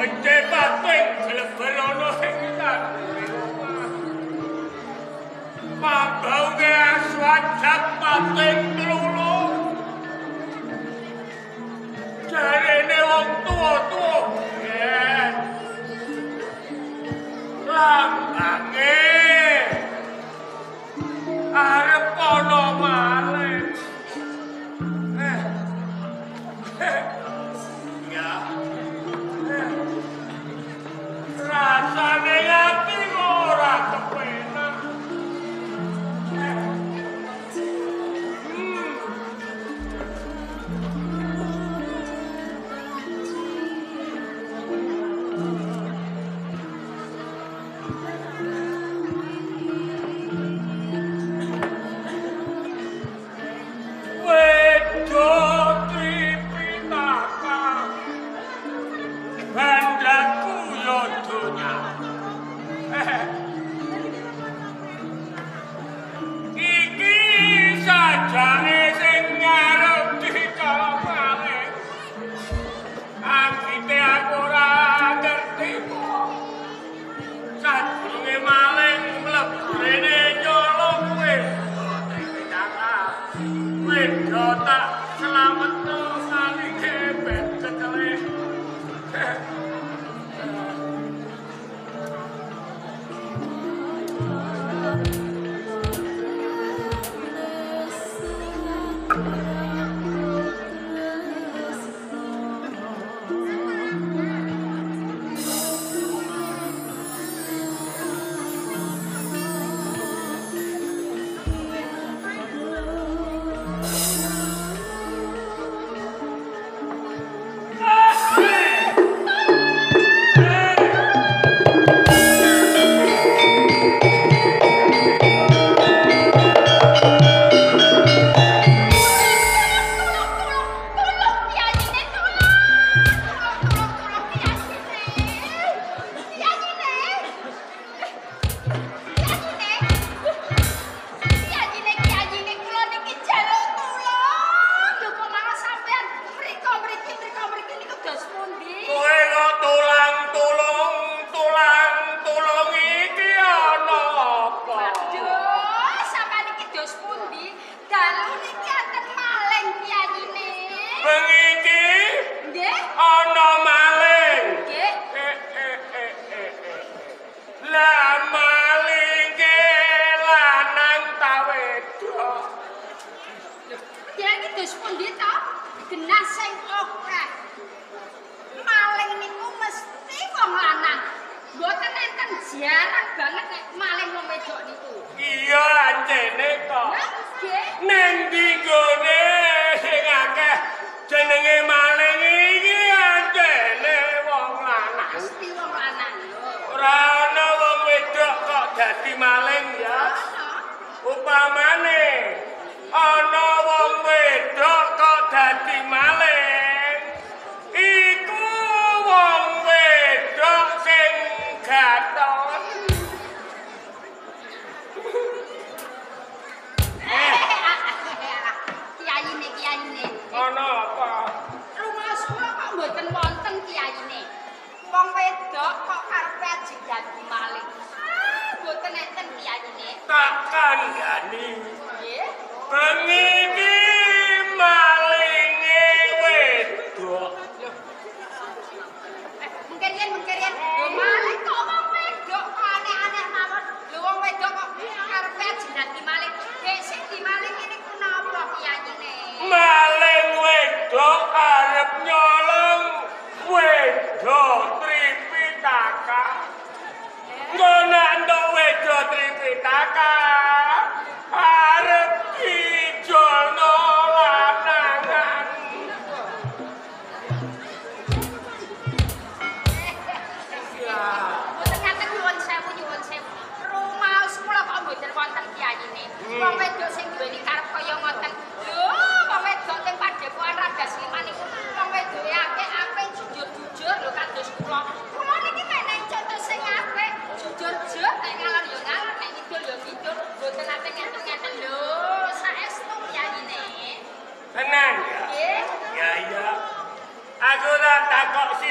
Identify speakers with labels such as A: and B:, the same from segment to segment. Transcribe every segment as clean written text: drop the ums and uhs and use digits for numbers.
A: gede bating gelem-gelono ing tanggane omah. Mambau ge aswajak bating trulung. Jarene wong tuwa-tuwa biyen. Lambange arep ana malih. Ya. Rasane ati ora kepenak.
B: Tripitaka arep dijual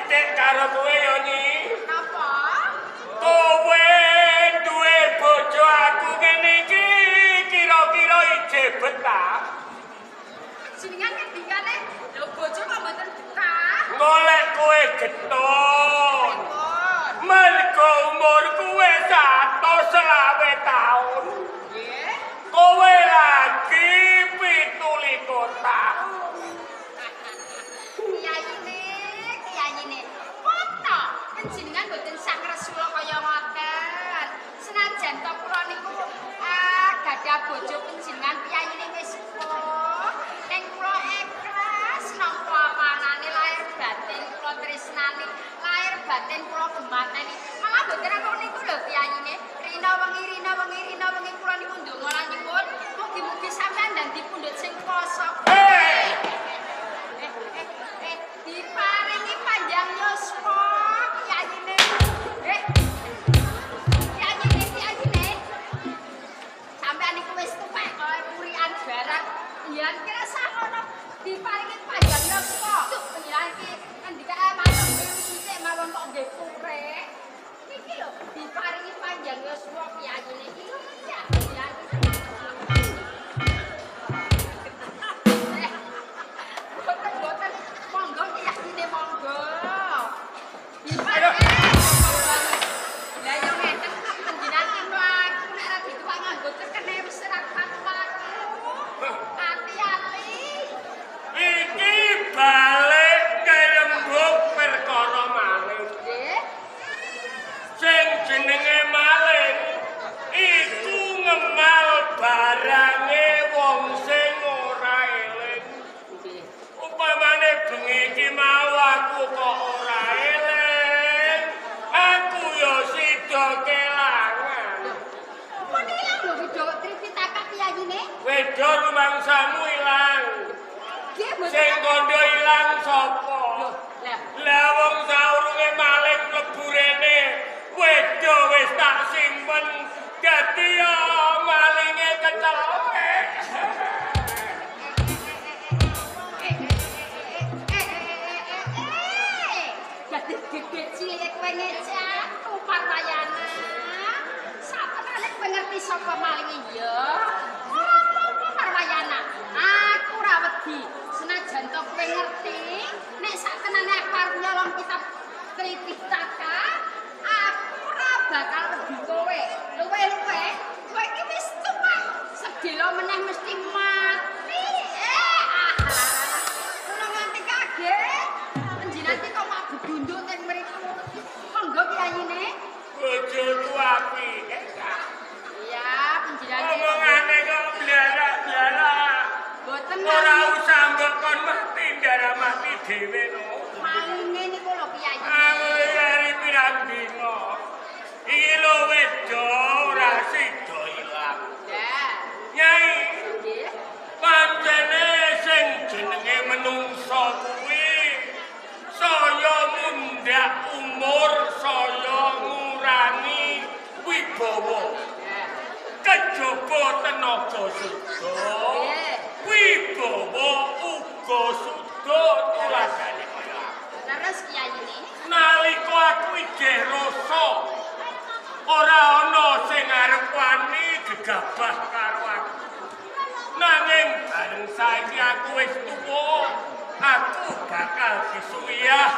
A: sithik karo kowe yo Nyi.
B: Napa?
A: Kowe duwe bojo aku ngene iki kira-kira ijeh betah.
B: Jenengan ngendikane lho bojo kok mboten betah.
A: Golek kowe getun. Mergo umurku wis 120 taun.
B: Nggih.
A: Kowe lagi 17 tahun.
B: Kiyayine. Foto panjenengan mboten sak resula kaya ngoten. Senajan to kula niku gadah bojo panjenengan piyayine wis sepuh. Ning kula ikhlas nampa amanane lair batin kula tresnani, lair batin kula gemateni. Malah mboten aku niku lho piyayine. Rina wengi kula niku ndonga lan nyuwun mugi-mugi sampean dadi pundhut sing kuwasa. Diparingi panjang yuswa piyayine. Piyayine. Sampeyan niku wis tuwek kaya purian barang. Yen kira sakmono diparingi panjang yuswa. Panjenengan iki ngendika matur sithik mawon kok nggih kurek. Iki lho diparingi panjang yuswa piyayine iki lho ya. Boten monggo piyayine monggo. Diparingi. Lah yo ngeten panjenengan ki mlaku nek ra dituwak nganggo cekene wis ora paku. Hati-hati.
A: Iki balik ngrembug perkara maling.
B: Nggih.
A: Sing jenenge maling iku ngemal barange wong sing ora eling.
B: Nggih.
A: Upamane bengi iki mau aku kok ora eling, aku yo sida kelangan.
B: Apa ilang lho video Tripitaka piyayine?
A: Wedo rumangsamu ilang.
B: Nggih mboten.
A: Sing kandha ilang sapa?
B: Lah,
A: Lah wong saurunge maling mlebu rene, wedo wis tak simpen. Dadi yo malinge kecelek.
B: Jadi gede cilik kowe ngecak Parwayana. Sapenane kowe ngerti sapa malinge ya? Apa Parwayana? Aku ra wedi. Senajan to kowe ngerti, nek sakenane aku arep nyolong kitab Tripitaka, aku ora bakal wedi kowe. Luwe-luwe, kowe iki wis tuwa. Sedelo meneh mesti mati. Kula nganti kaget. Panjenengan iki kok mak bedunduk teng mriku. Monggo piyayine.
A: Bojoku apike.
B: Iya, panjenengan iki
A: Omongane kok blarak-blarak.
B: boten
A: Ora usah mbok kon mati ndara mati dhewe no.
B: malinge niku lho piyayine.
A: Aku dari pirang dino. Iki lho wedo ora sida ilang.
B: Lah,
A: Nyai,
B: nggih.
A: pancene sing jenenge menungso kuwi saya mundhak umur, saya ngurangi wibawa.
B: Lah,
A: Kejaba tenaga suda, wibawa uga suda tuladhane kaya aku.
B: terus piyayine.
A: Nalika aku ijeh rasa ora ana sing arep wani gegabah karo aku. Nanging bareng saiki aku wis tuwa, aku bakal disuyah.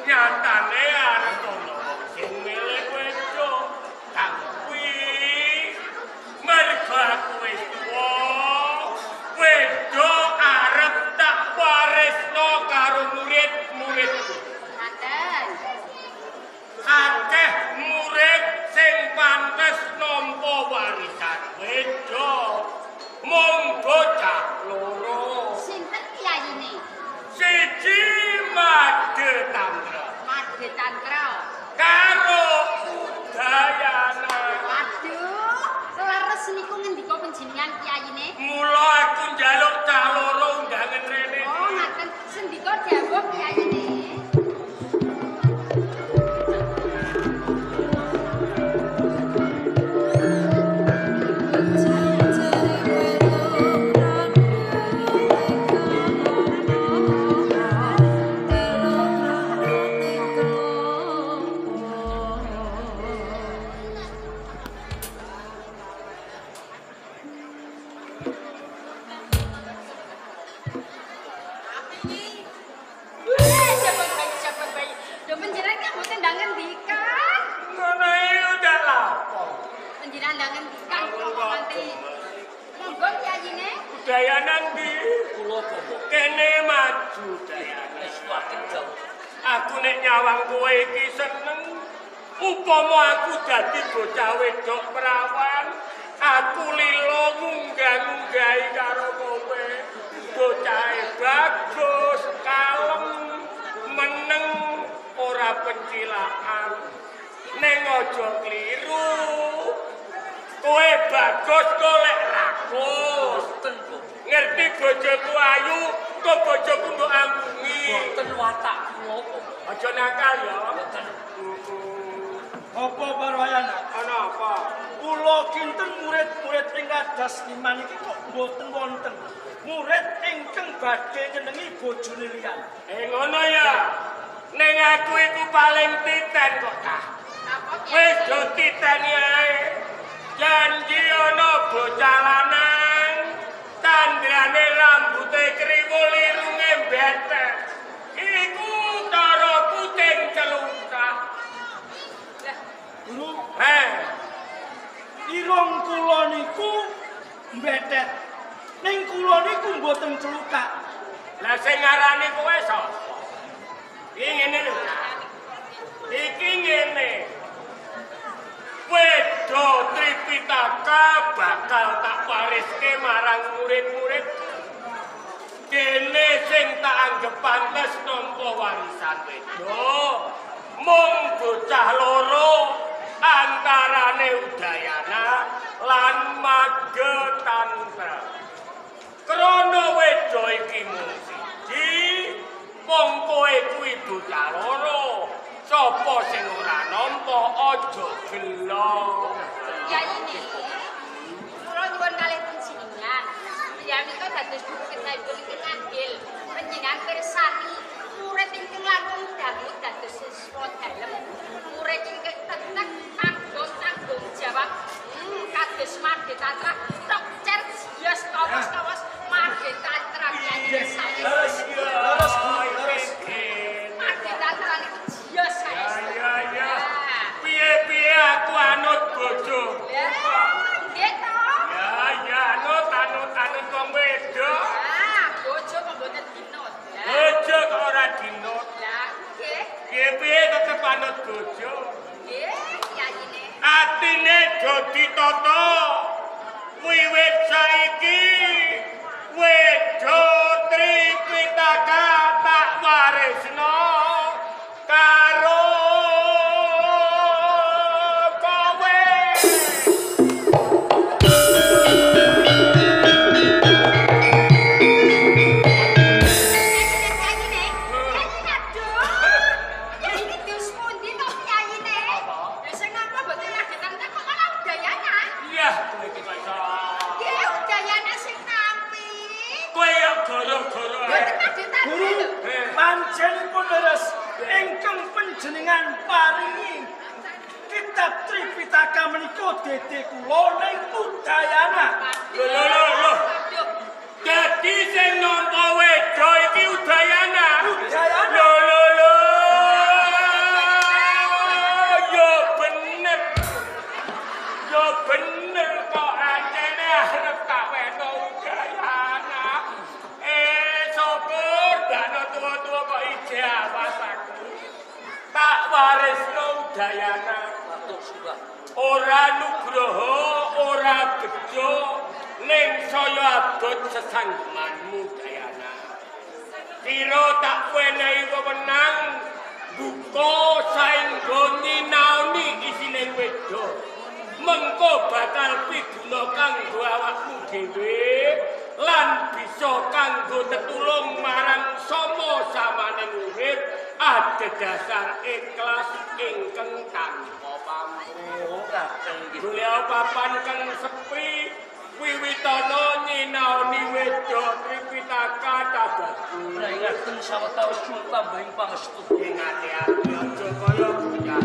A: Nyatane arep ana wong sing milih wedo kang kuwi. Mergo aku wis tuwa, wedo arep tak warisno karo murid-muridku.
B: Ngaten.
A: Akeh murid sing pantes nampa warisan wedo. Mung bocah loro.
B: Sinten piyayine?
A: Siji Made Tantra
B: Made Tantra.
A: karo Udayana.
B: Waduh, leres niku ngendika panjenengan piyayine.
A: Mula aku njaluk cah loro undangan rene.
B: Oh, ngaten. Sendika dawuh piyayine. Coba bayi. Lho penjenengan kan mboten ndang ngendikan.
A: Ngono iki udah lapo.
B: Penjenengan ndang ngendikan kok nganti monggo kyayine.
A: Budaya nang ndi?
C: Kula Bapak
A: Kene maju dayane.
C: wis wakin jauh.
A: Aku nek nyawang kowe iki seneng. Upama aku dadi bocah wedok perawan, aku lilo munggah-munggahi karo kowe. Bocahe bagus, kalem, meneng, ora pencilaan. Ning aja kliru. Kowe bagus golek rakus.
C: Boten kok.
A: Ngerti bojoku ayu, kok bojoku mbok ambungi.
C: Boten watak kula kok.
A: Aja nakal ya.
C: Boten.
D: Apa Parwayana?
A: Ana apa?
D: Kula kinten murid-murid ing kadas iman iki kok mboten wonten. Murid ingkang badhe nyenengi bojone liyan.
A: Ngono ya. Ning aku iku paling titen kok ta.
B: Apa
A: Wis do titeni ae. Janji ana bocah lanang, tandrane rambute kriwul irunge betek. Iku cara puting celungkah.
D: Guru,
A: Irung
D: kula niku mbetet. Ning kula niku mboten celukak.
A: lah sing ngarani kowe sapa? Iki ngene lho. Iki ngene. Wedo Tripitaka bakal tak wariske marang murid-muridku. Dene sing tak anggap pantes nampa warisan wedo. Mung bocah loro antarane Udayana lan Magetantra. Krana wedo iki mung siji, mung kowe kuwi bocah loro. Sapa sing ora nampa aja gelo.
B: kyayine? Kula nyuwun kalih panjenengan. Piyambika dados bukit saipun iki nganggil. Panjenengan pirsani murid ingkang langkung dangu dados siswa dalem. Murid ingkang tetek anggon tanggung jawab. Kados Magetantra tok cer jios kawas-kawas Magetantra kyayine sami.
D: Leres, leres.
B: Magetantra niku jios sae.
A: Ya. Piye-piye aku anut bojo.
B: Nggih to?
A: Ya, anut wong wedok.
B: Bojo kok mboten dinut.
A: Bojo kok ora dinut.
B: Lah, nggih.
A: Piye-piye tetep anut bojo.
B: Nggih, kyayine.
A: Atine do ditata. Wiwit saiki wedo Tripitaka tak warisno karo kowe. Iya, kowe iki kok iso. Kowe ya goro-goro ae.
D: Guru, panjenipun leres ingkang panjenengan paringi kitab Tripitaka menika dede kula ning Udayana.
A: Lho. Dadi sing nampa wedo iki Udayana.
D: Udayana.
A: Lho. Yo bener kok acene arep tak wedo Udayana. Syukur dano tua-tua kok ijabah aku. Tak warisno Udayana.
C: Matur suwun.
A: Ora nugroho, ora bejo, ning saya abot sesanggemanmu Dayana. Kira tak wenehi wewenang buka saenggo nyinaoni isine wedo. Mengko bakal piguna kanggo awakmu dhewe lan bisa kanggo tetulung marang sama samane murid adhedhasar ikhlas ingkang tanpa pamrih.
C: Oh, kadang nggih.
A: Golek papan kang sepi wiwitana nyinaoni wedo Tripitaka tabaku.
C: Lah ingaten sawetawis tambahing pangestu.
A: Ingati-ati aja kaya bocah.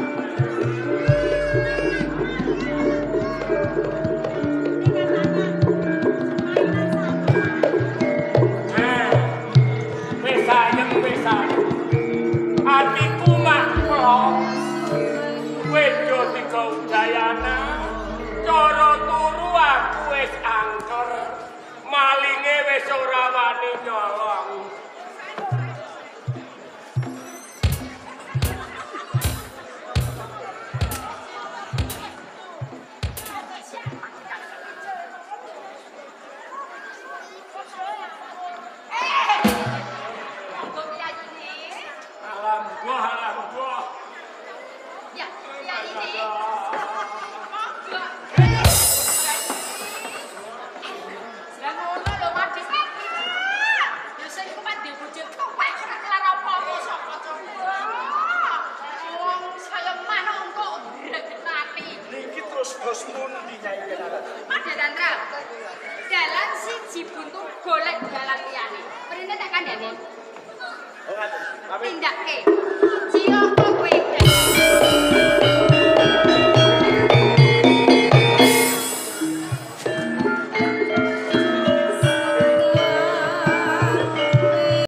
B: kandhane.
D: Oh ngaten. Pamit.
B: Tindakke. Cioko kowe